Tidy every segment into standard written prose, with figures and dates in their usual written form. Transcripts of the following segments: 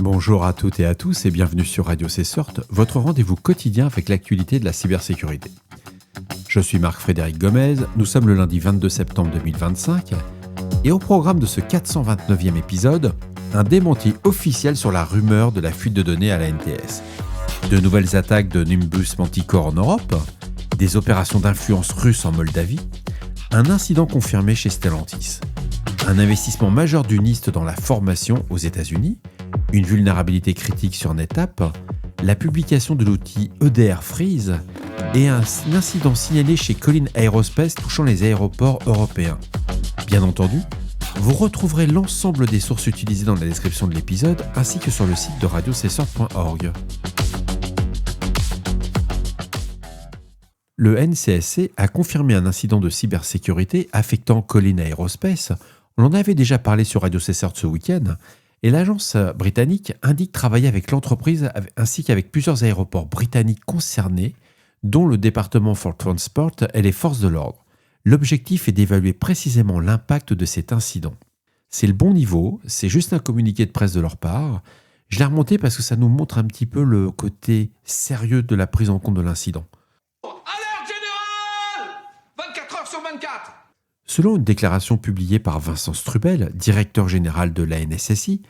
Bonjour à toutes et à tous et bienvenue sur Radio C-Sort, votre rendez-vous quotidien avec l'actualité de la cybersécurité. Je suis Marc-Frédéric Gomez, nous sommes le lundi 22 septembre 2025 et au programme de ce 429e épisode, un démenti officiel sur la rumeur de la fuite de données à la NTS. De nouvelles attaques de Nimbus Manticore en Europe, des opérations d'influence russe en Moldavie, un incident confirmé chez Stellantis, un investissement majeur du NIST dans la formation aux États-Unis, une vulnérabilité critique sur NetApp, la publication de l'outil EDR Freeze et un incident signalé chez Collins Aerospace touchant les aéroports européens. Bien entendu, vous retrouverez l'ensemble des sources utilisées dans la description de l'épisode ainsi que sur le site de radiocessor.org. Le NCSC a confirmé un incident de cybersécurité affectant Collins Aerospace. On en avait déjà parlé sur Radio C-Sort ce week-end. Et l'agence britannique indique travailler avec l'entreprise ainsi qu'avec plusieurs aéroports britanniques concernés, dont le département for Transport et les forces de l'ordre. L'objectif est d'évaluer précisément l'impact de cet incident. C'est le bon niveau, c'est juste un communiqué de presse de leur part. Je l'ai remonté parce que ça nous montre un petit peu le côté sérieux de la prise en compte de l'incident. Alerte générale 24 heures sur 24. Selon une déclaration publiée par Vincent Strubel, directeur général de l'ANSSI,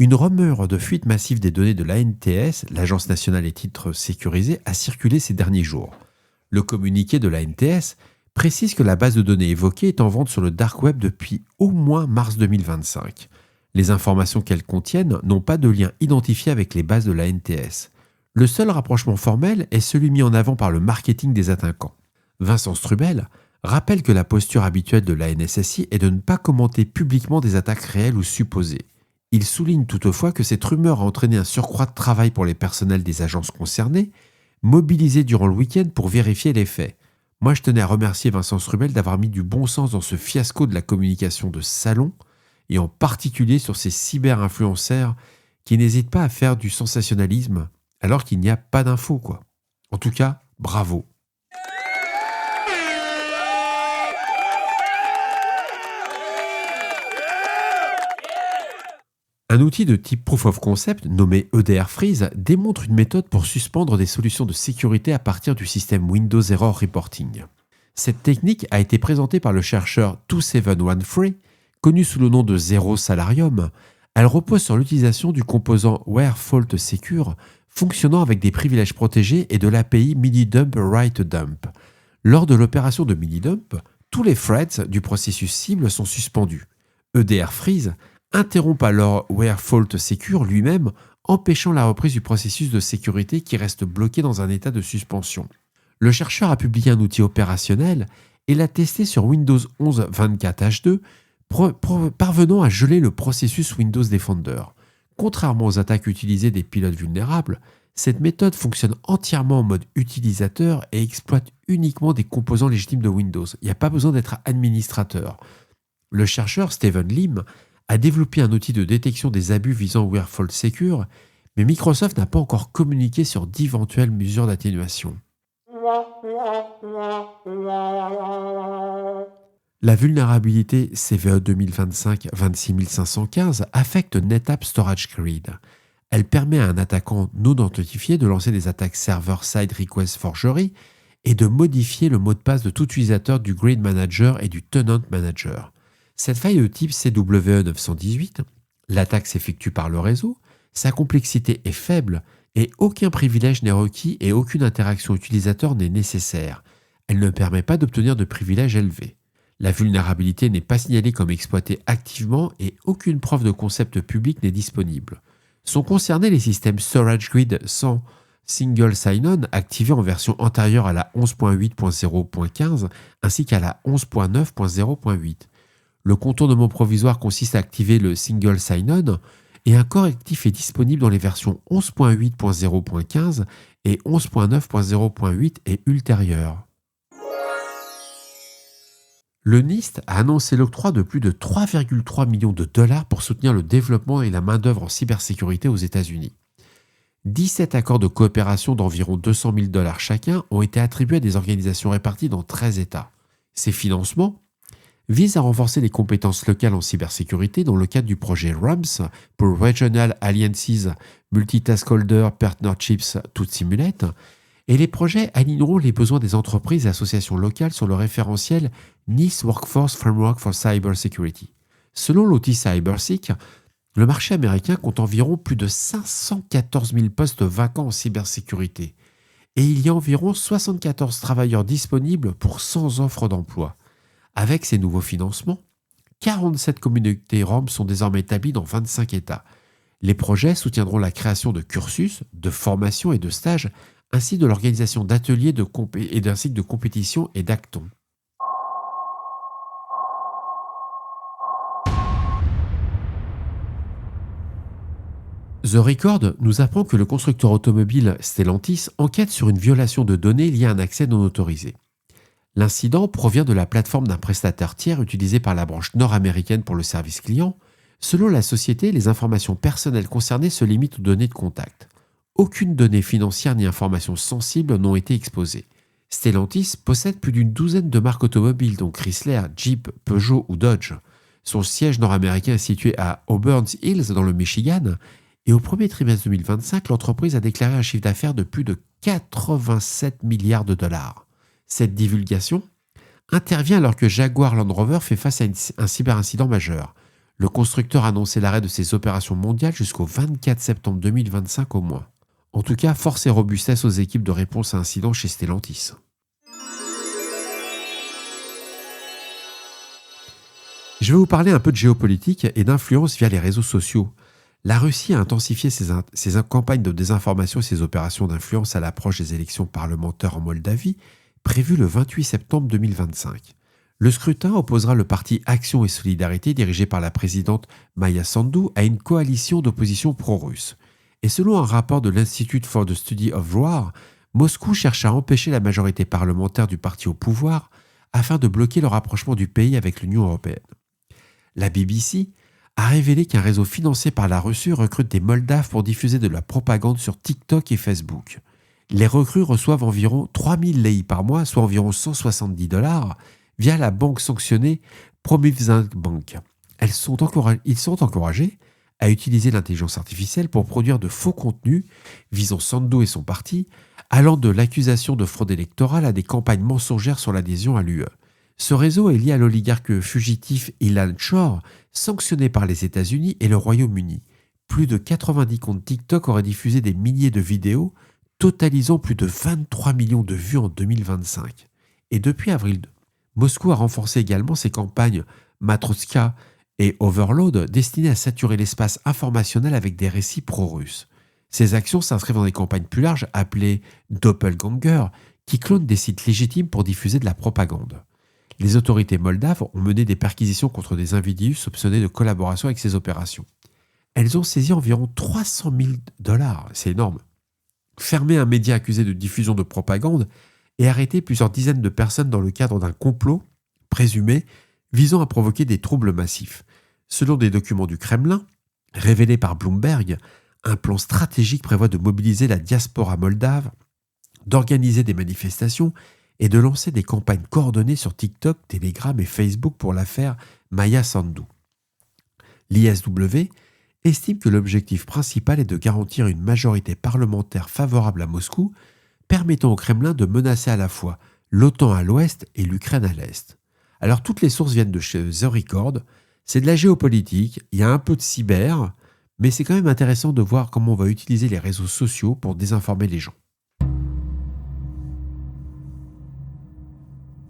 une rumeur de fuite massive des données de l'ANTS, l'Agence nationale des titres sécurisés, a circulé ces derniers jours. Le communiqué de l'ANTS précise que la base de données évoquée est en vente sur le dark web depuis au moins mars 2025. Les informations qu'elles contiennent n'ont pas de lien identifié avec les bases de l'ANTS. Le seul rapprochement formel est celui mis en avant par le marketing des attaquants. Vincent Strubel rappelle que la posture habituelle de l'ANSSI est de ne pas commenter publiquement des attaques réelles ou supposées. Il souligne toutefois que cette rumeur a entraîné un surcroît de travail pour les personnels des agences concernées, mobilisés durant le week-end pour vérifier les faits. Moi, je tenais à remercier Vincent Strubel d'avoir mis du bon sens dans ce fiasco de la communication de salon, et en particulier sur ces cyber-influenceurs qui n'hésitent pas à faire du sensationnalisme alors qu'il n'y a pas d'infos, quoi. En tout cas, bravo. Un outil de type Proof of Concept, nommé EDR Freeze, démontre une méthode pour suspendre des solutions de sécurité à partir du système Windows Error Reporting. Cette technique a été présentée par le chercheur 2713, connu sous le nom de Zero Salarium. Elle repose sur l'utilisation du composant Where Fault Secure, fonctionnant avec des privilèges protégés et de l'API Minidump Write Dump. Lors de l'opération de Minidump, tous les threads du processus cible sont suspendus. EDR Freeze interrompt alors Where Fault Secure lui-même, empêchant la reprise du processus de sécurité qui reste bloqué dans un état de suspension. Le chercheur a publié un outil opérationnel et l'a testé sur Windows 11 24H2, parvenant à geler le processus Windows Defender. Contrairement aux attaques utilisées des pilotes vulnérables, cette méthode fonctionne entièrement en mode utilisateur et exploite uniquement des composants légitimes de Windows. Il n'y a pas besoin d'être administrateur. Le chercheur Stephen Lim a développé un outil de détection des abus visant Where Fault Secure, mais Microsoft n'a pas encore communiqué sur d'éventuelles mesures d'atténuation. La vulnérabilité CVE 2025-26515 affecte NetApp Storage Grid. Elle permet à un attaquant non identifié de lancer des attaques server-side request forgery et de modifier le mot de passe de tout utilisateur du Grid Manager et du Tenant Manager. Cette faille de type CWE 918, l'attaque s'effectue par le réseau, sa complexité est faible et aucun privilège n'est requis et aucune interaction utilisateur n'est nécessaire. Elle ne permet pas d'obtenir de privilèges élevés. La vulnérabilité n'est pas signalée comme exploitée activement et aucune preuve de concept public n'est disponible. Sont concernés les systèmes Storage Grid sans Single Sign-On activés en version antérieure à la 11.8.0.15 ainsi qu'à la 11.9.0.8. Le contournement provisoire consiste à activer le Single Sign-On et un correctif est disponible dans les versions 11.8.0.15 et 11.9.0.8 et ultérieures. Le NIST a annoncé l'octroi de plus de 3,3 millions de dollars pour soutenir le développement et la main-d'œuvre en cybersécurité aux États-Unis. 17 accords de coopération d'environ 200 000 dollars chacun ont été attribués à des organisations réparties dans 13 États. Ces financements vise à renforcer les compétences locales en cybersécurité dans le cadre du projet RAMS pour Regional Alliances Multitask Holder Partnerships to Simulate, et les projets aligneront les besoins des entreprises et associations locales sur le référentiel NIST Workforce Framework for Cybersecurity. Selon l'outil CyberSeek, le marché américain compte environ plus de 514 000 postes vacants en cybersécurité et il y a environ 74 travailleurs disponibles pour 100 offres d'emploi. Avec ces nouveaux financements, 47 communautés ROM sont désormais établies dans 25 États. Les projets soutiendront la création de cursus, de formations et de stages, ainsi de l'organisation d'ateliers et d'un cycle de compétition et d'actons. The Record nous apprend que le constructeur automobile Stellantis enquête sur une violation de données liée à un accès non autorisé. L'incident provient de la plateforme d'un prestataire tiers utilisé par la branche nord-américaine pour le service client. Selon la société, les informations personnelles concernées se limitent aux données de contact. Aucune donnée financière ni information sensible n'ont été exposées. Stellantis possède plus d'une douzaine de marques automobiles, dont Chrysler, Jeep, Peugeot ou Dodge. Son siège nord-américain est situé à Auburn Hills, dans le Michigan, et au premier trimestre 2025, l'entreprise a déclaré un chiffre d'affaires de plus de 87 milliards de dollars. Cette divulgation intervient alors que Jaguar Land Rover fait face à un cyberincident majeur. Le constructeur a annoncé l'arrêt de ses opérations mondiales jusqu'au 24 septembre 2025 au moins. En tout cas, force et robustesse aux équipes de réponse à incidents chez Stellantis. Je vais vous parler un peu de géopolitique et d'influence via les réseaux sociaux. La Russie a intensifié ses campagnes de désinformation et ses opérations d'influence à l'approche des élections parlementaires en Moldavie, prévues le 28 septembre 2025. Le scrutin opposera le parti Action et Solidarité, dirigé par la présidente Maya Sandu, à une coalition d'opposition pro-russe. Et selon un rapport de l'Institute for the Study of War, Moscou cherche à empêcher la majorité parlementaire du parti au pouvoir afin de bloquer le rapprochement du pays avec l'Union européenne. La BBC a révélé qu'un réseau financé par la Russie recrute des Moldaves pour diffuser de la propagande sur TikTok et Facebook. Les recrues reçoivent environ 3000 lei par mois, soit environ $170, via la banque sanctionnée Promibank Bank. Ils sont encouragés à utiliser l'intelligence artificielle pour produire de faux contenus visant Sandu et son parti, allant de l'accusation de fraude électorale à des campagnes mensongères sur l'adhésion à l'UE. Ce réseau est lié à l'oligarque fugitif Ilan Shor, sanctionné par les États-Unis et le Royaume-Uni. Plus de 90 comptes TikTok auraient diffusé des milliers de vidéos, totalisant plus de 23 millions de vues en 2025. Et depuis avril 2, Moscou a renforcé également ses campagnes Matrotska et Overload, destinées à saturer l'espace informationnel avec des récits pro-russes. Ces actions s'inscrivent dans des campagnes plus larges appelées Doppelganger, qui clonent des sites légitimes pour diffuser de la propagande. Les autorités moldaves ont mené des perquisitions contre des individus soupçonnés de collaboration avec ces opérations. Elles ont saisi environ $300,000, c'est énorme, fermé un média accusé de diffusion de propagande et arrêté plusieurs dizaines de personnes dans le cadre d'un complot présumé visant à provoquer des troubles massifs. Selon des documents du Kremlin, révélés par Bloomberg, un plan stratégique prévoit de mobiliser la diaspora moldave, d'organiser des manifestations et de lancer des campagnes coordonnées sur TikTok, Telegram et Facebook pour l'affaire Maya Sandu. L'ISW estime que l'objectif principal est de garantir une majorité parlementaire favorable à Moscou, permettant au Kremlin de menacer à la fois l'OTAN à l'ouest et l'Ukraine à l'est. Alors toutes les sources viennent de chez The Record, c'est de la géopolitique, il y a un peu de cyber, mais c'est quand même intéressant de voir comment on va utiliser les réseaux sociaux pour désinformer les gens.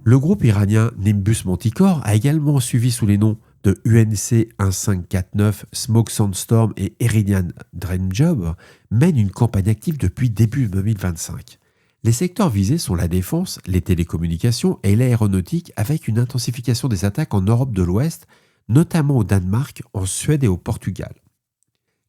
Le groupe iranien Nimbus Manticore a également suivi sous les noms de UNC 1549, Smoke Sandstorm et Iridian Dream Job, mène une campagne active depuis début 2025. Les secteurs visés sont la défense, les télécommunications et l'aéronautique, avec une intensification des attaques en Europe de l'Ouest, notamment au Danemark, en Suède et au Portugal.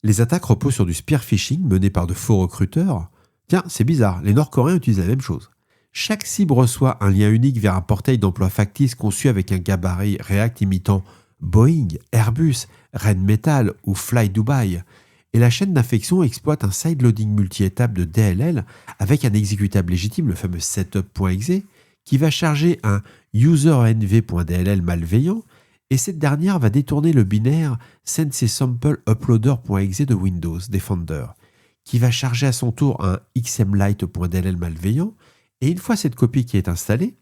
Les attaques reposent sur du spear phishing mené par de faux recruteurs. Tiens, c'est bizarre, les Nord-Coréens utilisent la même chose. Chaque cible reçoit un lien unique vers un portail d'emploi factice conçu avec un gabarit React imitant Boeing, Airbus, Rheinmetall ou Fly Dubai. Et la chaîne d'infection exploite un sideloading multi-étape de DLL avec un exécutable légitime, le fameux setup.exe, qui va charger un userenv.dll malveillant, et cette dernière va détourner le binaire sensesampleuploader.exe de Windows Defender, qui va charger à son tour un xmlite.dll malveillant, et une fois cette copie qui est installée,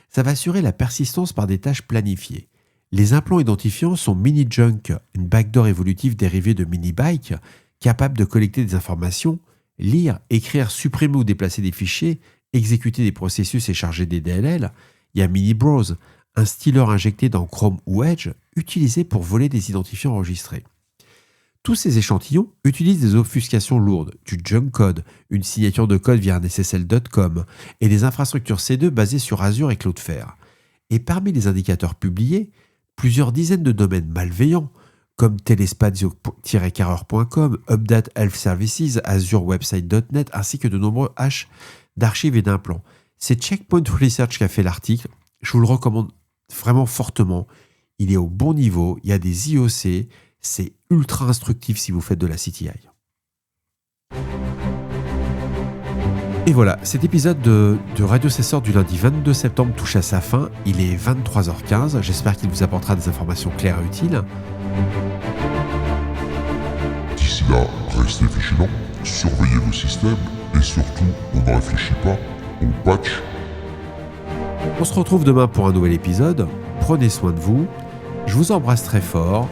ça va assurer la persistance par des tâches planifiées. Les implants identifiants sont MiniJunk, une backdoor évolutive dérivée de MiniBike, capable de collecter des informations, lire, écrire, supprimer ou déplacer des fichiers, exécuter des processus et charger des DLL. Il y a MiniBrowse, un styler injecté dans Chrome ou Edge, utilisé pour voler des identifiants enregistrés. Tous ces échantillons utilisent des obfuscations lourdes, du junk code, une signature de code via un SSL.com et des infrastructures C2 basées sur Azure et Cloudflare. Et parmi les indicateurs publiés, plusieurs dizaines de domaines malveillants, comme telespazio-carreur.com, Update Health Services, azurewebsite.net, ainsi que de nombreux hashes d'archives et d'implants. C'est Checkpoint Research qui a fait l'article. Je vous le recommande vraiment fortement. Il est au bon niveau, il y a des IOC, c'est ultra instructif si vous faites de la CTI. Et voilà, cet épisode de Radio Cesseur du lundi 22 septembre touche à sa fin. Il est 23h15. J'espère qu'il vous apportera des informations claires et utiles. D'ici là, restez vigilants, surveillez vos systèmes et surtout, on ne réfléchit pas, on patch. On se retrouve demain pour un nouvel épisode. Prenez soin de vous. Je vous embrasse très fort.